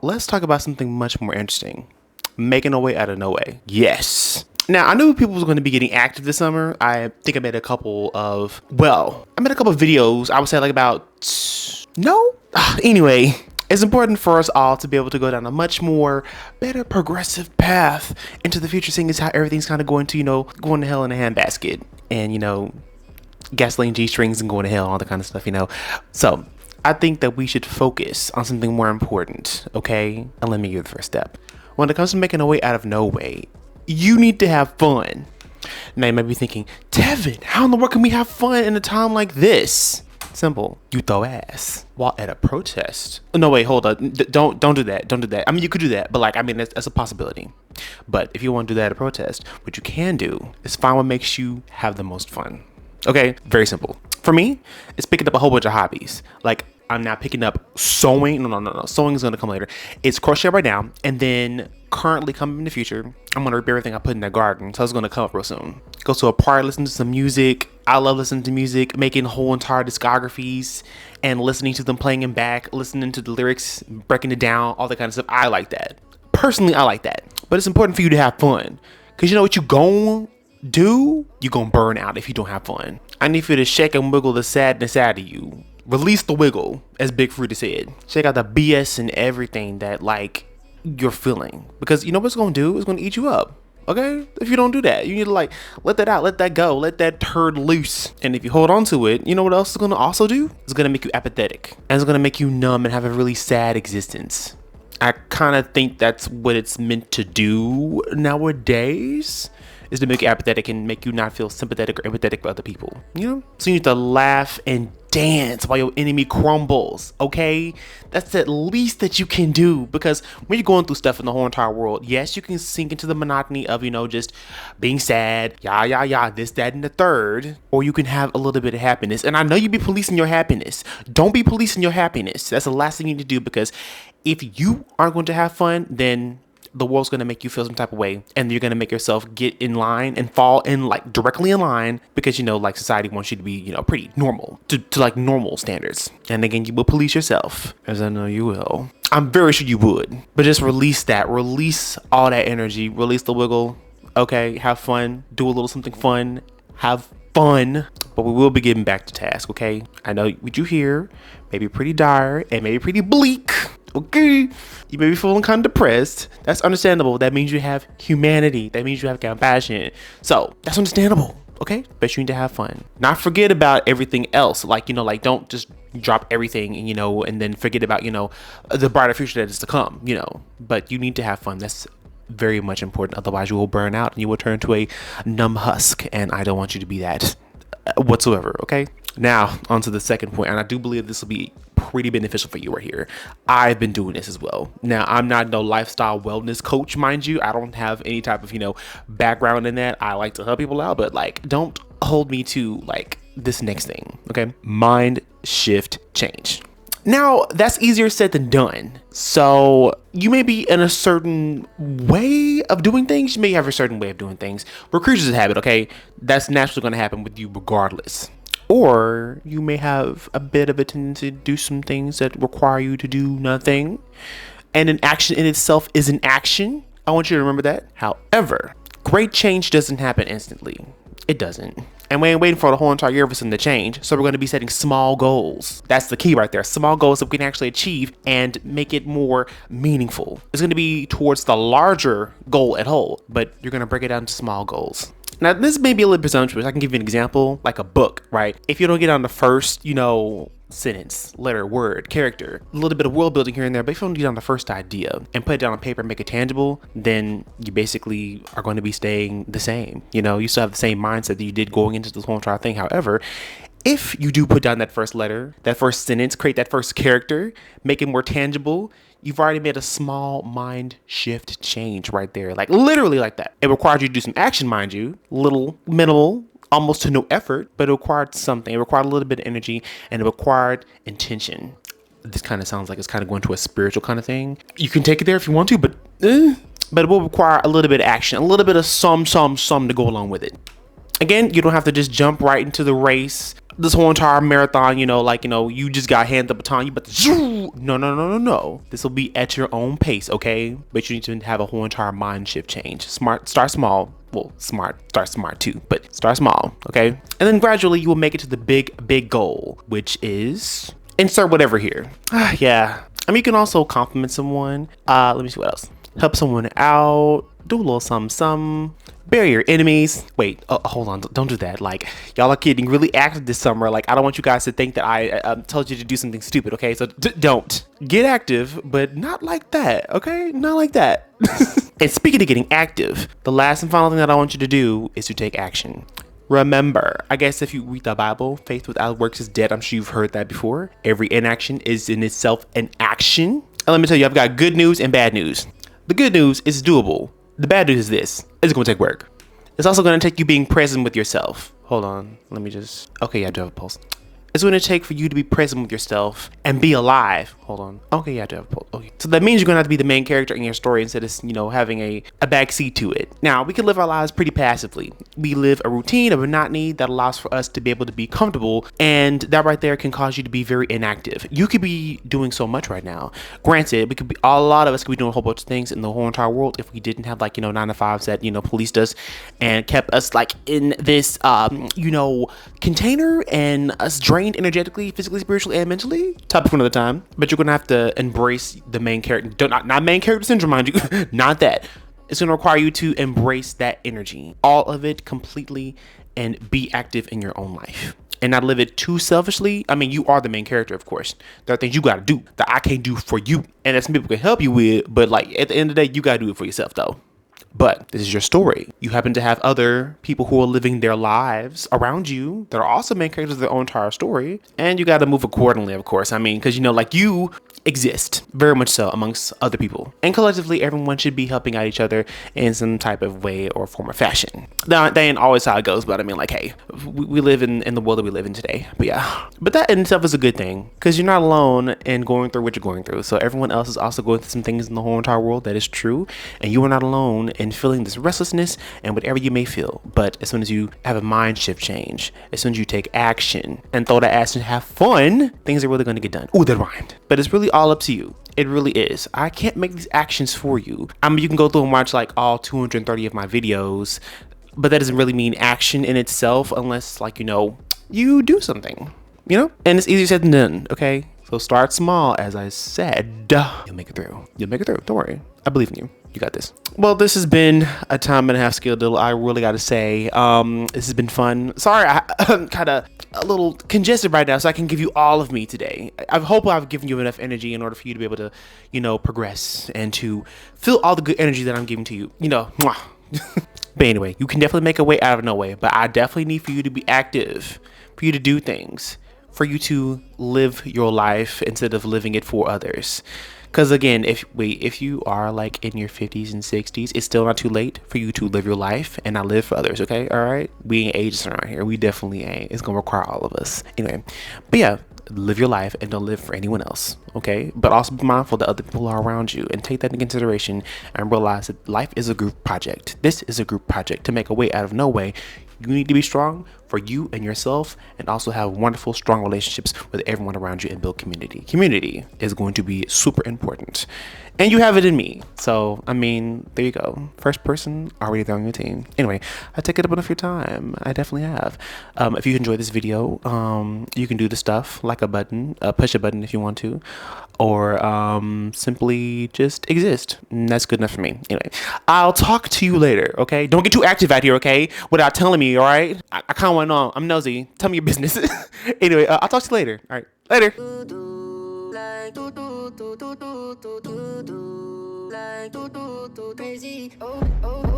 Let's talk about something much more interesting. Making a way out of no way. Yes. Now, I knew people was going to be getting active this summer. I think I made a couple of videos. I would say like about, no? Anyway, it's important for us all to be able to go down a much more better progressive path into the future, seeing as how everything's kind of going to, going to hell in a handbasket and, gasoline G-strings and going to hell, all that kind of stuff, So I think that we should focus on something more important, okay? And let me give you the first step. When it comes to making a way out of no way, you need to have fun. Now you might be thinking, Tevin, how in the world can we have fun in a time like this? Simple. You throw ass while at a protest. No, wait, hold on. Don't do that. Don't do that. I mean, you could do that, but that's a possibility. But if you want to do that at a protest, what you can do is find what makes you have the most fun. Okay? Very simple. For me, it's picking up a whole bunch of hobbies. Like, I'm now picking up sewing. No. Sewing is going to come later. It's crochet right now. And then currently coming in the future, I'm going to rip everything I put in the garden. So it's going to come up real soon. Go to a party, listen to some music. I love listening to music, making whole entire discographies and listening to them, playing them back, listening to the lyrics, breaking it down, all that kind of stuff. I like that. Personally, I like that. But it's important for you to have fun. Because you know what you gon' do? You're going to burn out if you don't have fun. I need for you to shake and wiggle the sadness out of you. Release the wiggle, as Big Fruity said. Check out the BS and everything that you're feeling, because you know what's gonna do? It's gonna eat you up. Okay, if you don't do that, you need to let that out, let that go, let that turd loose. And if you hold on to it, you know what else it's gonna also do? It's gonna make you apathetic, and it's gonna make you numb and have a really sad existence. I kind of think that's what it's meant to do nowadays, is to make you apathetic and make you not feel sympathetic or empathetic for other people. So you need to laugh and dance while your enemy crumbles, okay? That's the least that you can do, because when you're going through stuff in the whole entire world, yes, you can sink into the monotony of, just being sad, this, that, and the third, or you can have a little bit of happiness. And I know you be policing your happiness. Don't be policing your happiness. That's the last thing you need to do, because if you aren't going to have fun, then the world's going to make you feel some type of way, and you're going to make yourself get in line and fall in directly in line, because society wants you to be pretty normal to normal standards. And again, you will police yourself, as I know you will. I'm very sure you would. But just release all that energy, release the wiggle. Okay, have fun, do a little something fun, have fun. But we will be getting back to task, okay? I know what you hear may be pretty dire and maybe pretty bleak. Okay, you may be feeling kind of depressed. That's understandable. That means you have humanity. That means you have compassion. So that's understandable. Okay, but you need to have fun. Not forget about everything else. Don't just drop everything and and then forget about the brighter future that is to come. But you need to have fun. That's very much important. Otherwise, you will burn out and you will turn to a numb husk. And I don't want you to be that whatsoever. Okay. Now, on to the second point, and I do believe this will be pretty beneficial for you right here. I've been doing this as well. Now, I'm not no lifestyle wellness coach, mind you. I don't have any type of, background in that. I like to help people out, but don't hold me to this next thing, okay? Mind shift change. Now, that's easier said than done. So you may be in a certain way of doing things. You may have a certain way of doing things. We're creatures of habit, okay? That's naturally going to happen with you regardless. Or you may have a bit of a tendency to do some things that require you to do nothing. And an action in itself is an action. I want you to remember that. However, great change doesn't happen instantly. It doesn't. And we ain't waiting for the whole entire year for something to change. So we're going to be setting small goals. That's the key right there. Small goals that we can actually achieve and make it more meaningful. It's going to be towards the larger goal at whole, but you're going to break it down to small goals. Now, this may be a little presumptuous. I can give you an example, like a book, right? If you don't get on the first, sentence, letter, word, character, a little bit of world building here and there, but if you don't get on the first idea and put it down on paper and make it tangible, then you basically are going to be staying the same. You still have the same mindset that you did going into this whole entire thing. However, if you do put down that first letter, that first sentence, create that first character, make it more tangible, you've already made a small mind shift change right there. Literally like that. It required you to do some action, mind you, little, minimal, almost to no effort, but it required something. It required a little bit of energy, and it required intention. This kind of sounds like it's kind of going to a spiritual kind of thing. You can take it there if you want to, but it will require a little bit of action, a little bit of some to go along with it. Again, you don't have to just jump right into the race. This whole entire marathon, you just got handed the baton. You but no. This will be at your own pace, okay? But you need to have a whole entire mind shift change. Start small. Well, start smart too, but start small, okay? And then gradually you will make it to the big goal, which is insert whatever here. Yeah. I mean, you can also compliment someone. Let me see what else. Help someone out. Do a little something. Bury your enemies. Wait, hold on. Don't do that. Like, y'all are getting really active this summer. Like, I don't want you guys to think that I told you to do something stupid, okay? So don't. Get active, but not like that, okay? Not like that. And speaking of getting active, the last and final thing that I want you to do is to take action. Remember, I guess if you read the Bible, faith without works is dead. I'm sure you've heard that before. Every inaction is in itself an action. And let me tell you, I've got good news and bad news. The good news is doable. The bad news is this. It's going to take work. It's also going to take you being present with yourself. Hold on. Let me just... Okay, yeah, I do have a pulse. It's going to take for you to be present with yourself and be alive. Hold on. Okay, yeah, I do have a pulse. Okay. So that means you're going to have to be the main character in your story instead of, having a backseat to it. Now, we can live our lives pretty passively. We live a routine, a monotony that allows for us to be able to be comfortable. And that right there can cause you to be very inactive. You could be doing so much right now. Granted, a lot of us could be doing a whole bunch of things in the whole entire world if we didn't have 9 to 5s that, policed us and kept us in this, container and us drained energetically, physically, spiritually, and mentally. Topic for another time. But you're gonna have to embrace the main character. Not main character syndrome, mind you. Not that. It's gonna require you to embrace that energy, all of it completely, and be active in your own life. And not live it too selfishly. I mean, you are the main character, of course. There are things you gotta do that I can't do for you, and that some people can help you with. But at the end of the day, you gotta do it for yourself, though. But this is your story. You happen to have other people who are living their lives around you that are also main characters of their own entire story. And you got to move accordingly, of course. I mean, because, you exist very much so amongst other people. And collectively, everyone should be helping out each other in some type of way or form or fashion. That ain't always how it goes, but I mean, hey, we live in the world that we live in today. But yeah, but that in itself is a good thing because you're not alone in going through what you're going through. So everyone else is also going through some things in the whole entire world that is true. And you are not alone in feeling this restlessness and whatever you may feel. But as soon as you have a mind shift change, as soon as you take action and throw that ass and have fun, things are really going to get done. Ooh, that rhymed. But it's really all up to you. It really is. I can't make these actions for you. I mean, you can go through and watch all 230 of my videos, but that doesn't really mean action in itself unless you do something, and it's easier said than done. Okay. So start small, as I said. You'll make it through. Don't worry. I believe in you. You got this. Well, this has been a time and a half skill deal. I really got to say, this has been fun. Sorry, I'm kind of a little congested right now, so I can give you all of me today. I hope I've given you enough energy in order for you to be able to, progress and to feel all the good energy that I'm giving to you. Mwah. But anyway, you can definitely make a way out of no way. But I definitely need for you to be active, for you to do things, for you to live your life instead of living it for others. Because again, if you are in your 50s and 60s, it's still not too late for you to live your life and not live for others, okay? All right? We ain't ageist around here. We definitely ain't. It's going to require all of us. Anyway, but yeah, live your life and don't live for anyone else, okay? But also be mindful that other people are around you and take that into consideration and realize that life is a group project. This is a group project. To make a way out of no way, you need to be strong for you and yourself and also have wonderful, strong relationships with everyone around you and build community. Community is going to be super important. And you have it in me. So, I mean, there you go. First person already there on your team. Anyway, I take it up enough of your time. I definitely have. If you enjoyed this video, you can do the stuff like a button, push a button if you want to, or simply just exist. And that's good enough for me. Anyway, I'll talk to you later, okay? Don't get too active out here, okay? Without telling me, all right? I kind of want to know. I'm nosy. Tell me your business. Anyway, I'll talk to you later. All right, later. Crazy. Oh.